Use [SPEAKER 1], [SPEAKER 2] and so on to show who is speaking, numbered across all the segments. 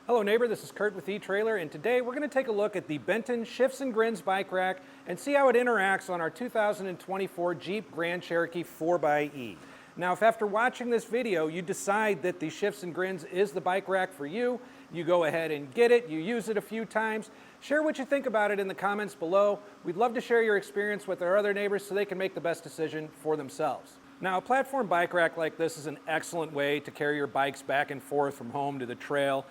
[SPEAKER 1] Hello neighbor, this is Curt with eTrailer, and today we're going to take a look at the Benton Shifts&Grins bike rack and see how it interacts on our 2024 Jeep Grand Cherokee 4xe. Now if after watching this video you decide that the Shifts&Grins is the bike rack for you, you go ahead and get it, you use it a few times, share what you think about it in the comments below. We'd love to share your experience with our other neighbors so they can make the best decision for themselves. Now a platform bike rack like this is an excellent way to carry your bikes back and forth from home to the trail.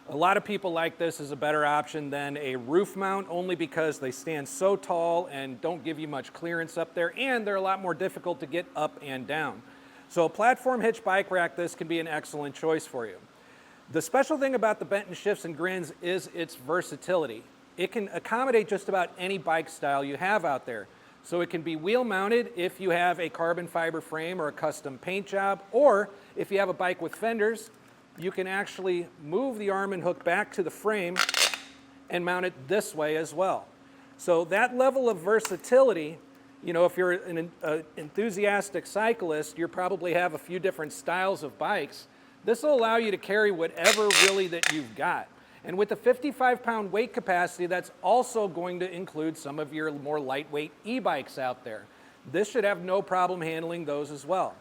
[SPEAKER 1] A lot of people like this as a better option than a roof mount only because they stand so tall and don't give you much clearance up there, and they're a lot more difficult to get up and down. So a platform hitch bike rack this can be an excellent choice for you. The special thing about the Benton Shifts&Grins is its versatility. It can accommodate just about any bike style you have out there. So it can be wheel mounted if you have a carbon fiber frame or a custom paint job, or if you have a bike with fenders, you can actually move the arm and hook back to the frame and mount it this way as well. So that level of versatility, you know, if you're an enthusiastic cyclist, you probably have a few different styles of bikes. This will allow you to carry whatever really that you've got. And with the 55-pound weight capacity, that's also going to include some of your more lightweight e-bikes out there. This should have no problem handling those as well.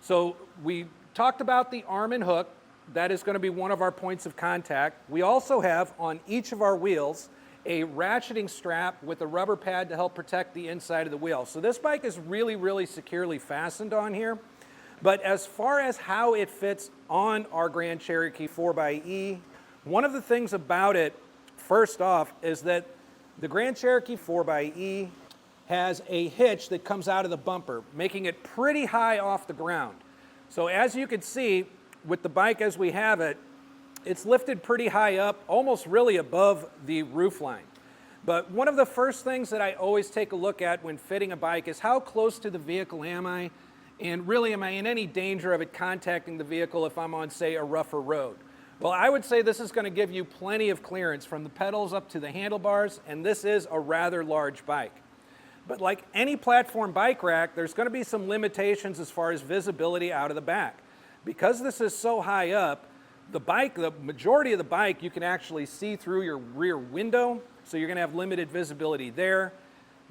[SPEAKER 1] So we talked about the arm and hook. That is going to be one of our points of contact. We also have on each of our wheels a ratcheting strap with a rubber pad to help protect the inside of the wheel. So this bike is really securely fastened on here. But as far as how it fits on our Grand Cherokee 4xe, one of the things about it, first off, is that the Grand Cherokee 4xe has a hitch that comes out of the bumper, making it pretty high off the ground. So as you can see, with the bike as we have it, it's lifted pretty high up, almost really above the roof line. But one of the first things that I always take a look at when fitting a bike is how close to the vehicle am I, and really am I in any danger of it contacting the vehicle if I'm on, say, a rougher road. Well, I would say this is going to give you plenty of clearance from the pedals up to the handlebars, and this is a rather large bike. But like any platform bike rack, there's going to be some limitations as far as visibility out of the back. Because this is so high up, the majority of the bike, you can actually see through your rear window, so you're going to have limited visibility there.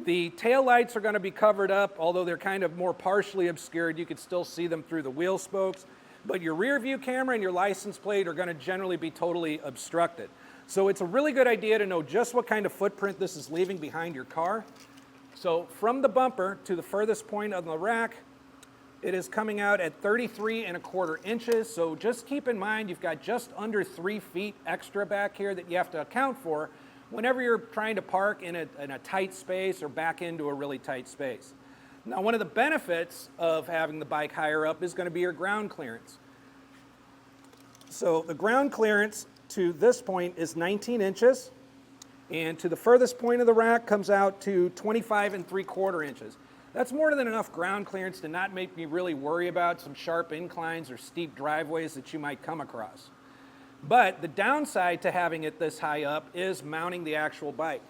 [SPEAKER 1] The tail lights are going to be covered up, although they're kind of more partially obscured. You can still see them through the wheel spokes. But your rear view camera and your license plate are going to generally be totally obstructed. So it's a really good idea to know just what kind of footprint this is leaving behind your car. So from the bumper to the furthest point on the rack, it is coming out at 33¼ inches, so just keep in mind you've got just under 3 feet extra back here that you have to account for whenever you're trying to park in a tight space or back into a really tight space. Now, one of the benefits of having the bike higher up is going to be your ground clearance. So the ground clearance to this point is 19 inches, and to the furthest point of the rack comes out to 25¾ inches. That's more than enough ground clearance to not make me really worry about some sharp inclines or steep driveways that you might come across. But the downside to having it this high up is mounting the actual bike.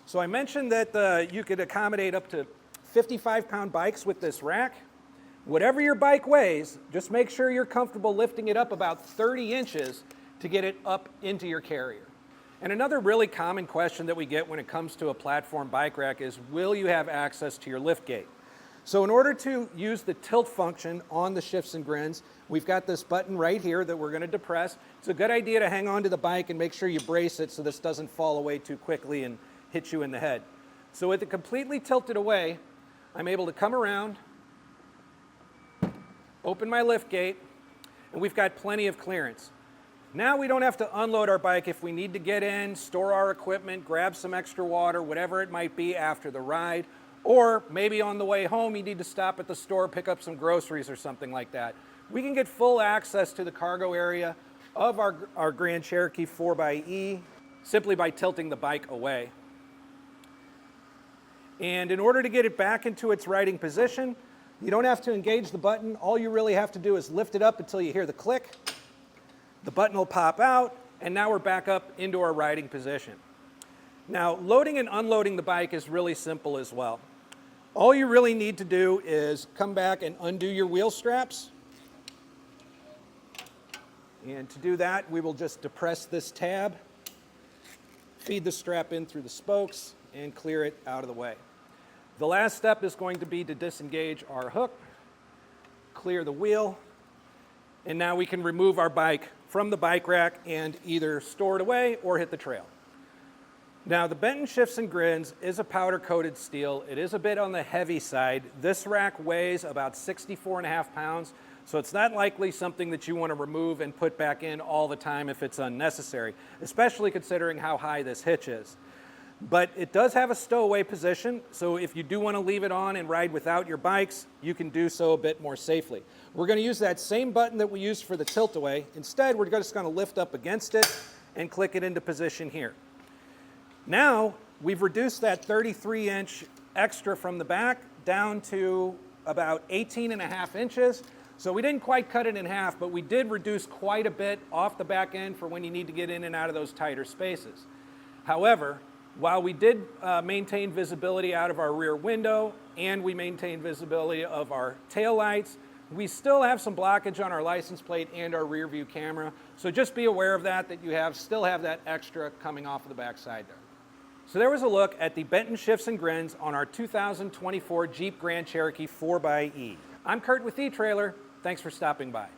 [SPEAKER 1] So I mentioned that you could accommodate up to 55-pound bikes with this rack. Whatever your bike weighs, just make sure you're comfortable lifting it up about 30 inches to get it up into your carrier. And another really common question that we get when it comes to a platform bike rack is, will you have access to your lift gate? So in order to use the tilt function on the Shifts&Grins, we've got this button right here that we're going to depress. It's a good idea to hang on to the bike and make sure you brace it so this doesn't fall away too quickly and hit you in the head. So with it completely tilted away, I'm able to come around, open my lift gate, and we've got plenty of clearance. Now we don't have to unload our bike if we need to get in, store our equipment, grab some extra water, whatever it might be after the ride, or maybe on the way home you need to stop at the store, pick up some groceries or something like that. We can get full access to the cargo area of our Grand Cherokee 4xe simply by tilting the bike away. And in order to get it back into its riding position, you don't have to engage the button. All you really have to do is lift it up until you hear the click. The button will pop out, and now we're back up into our riding position. Now, loading and unloading the bike is really simple as well. All you really need to do is come back and undo your wheel straps And to do that, we will just depress this tab, feed the strap in through the spokes, and clear it out of the way. The last step is going to be to disengage our hook, clear the wheel, and now we can remove our bike from the bike rack and either store it away or hit the trail. Now, the Benton Shifts&Grins is a powder-coated steel. It is a bit on the heavy side. This rack weighs about 64.5 pounds, so it's not likely something that you want to remove and put back in all the time if it's unnecessary, especially considering how high this hitch is. But it does have a stowaway position, so if you do want to leave it on and ride without your bikes, you can do so a bit more safely. We're going to use that same button that we used for the tilt-away. Instead, we're just going to lift up against it and click it into position here. Now, we've reduced that 33-inch extra from the back down to about 18.5 inches. So we didn't quite cut it in half, but we did reduce quite a bit off the back end for when you need to get in and out of those tighter spaces. However, while we did maintain visibility out of our rear window and we maintained visibility of our tail lights, we still have some blockage on our license plate and our rear view camera. So just be aware of that you still have that extra coming off of the back side there. So there was a look at the Benton Shifts&Grins on our 2024 Jeep Grand Cherokee 4xe. I'm Curt with eTrailer. Thanks for stopping by.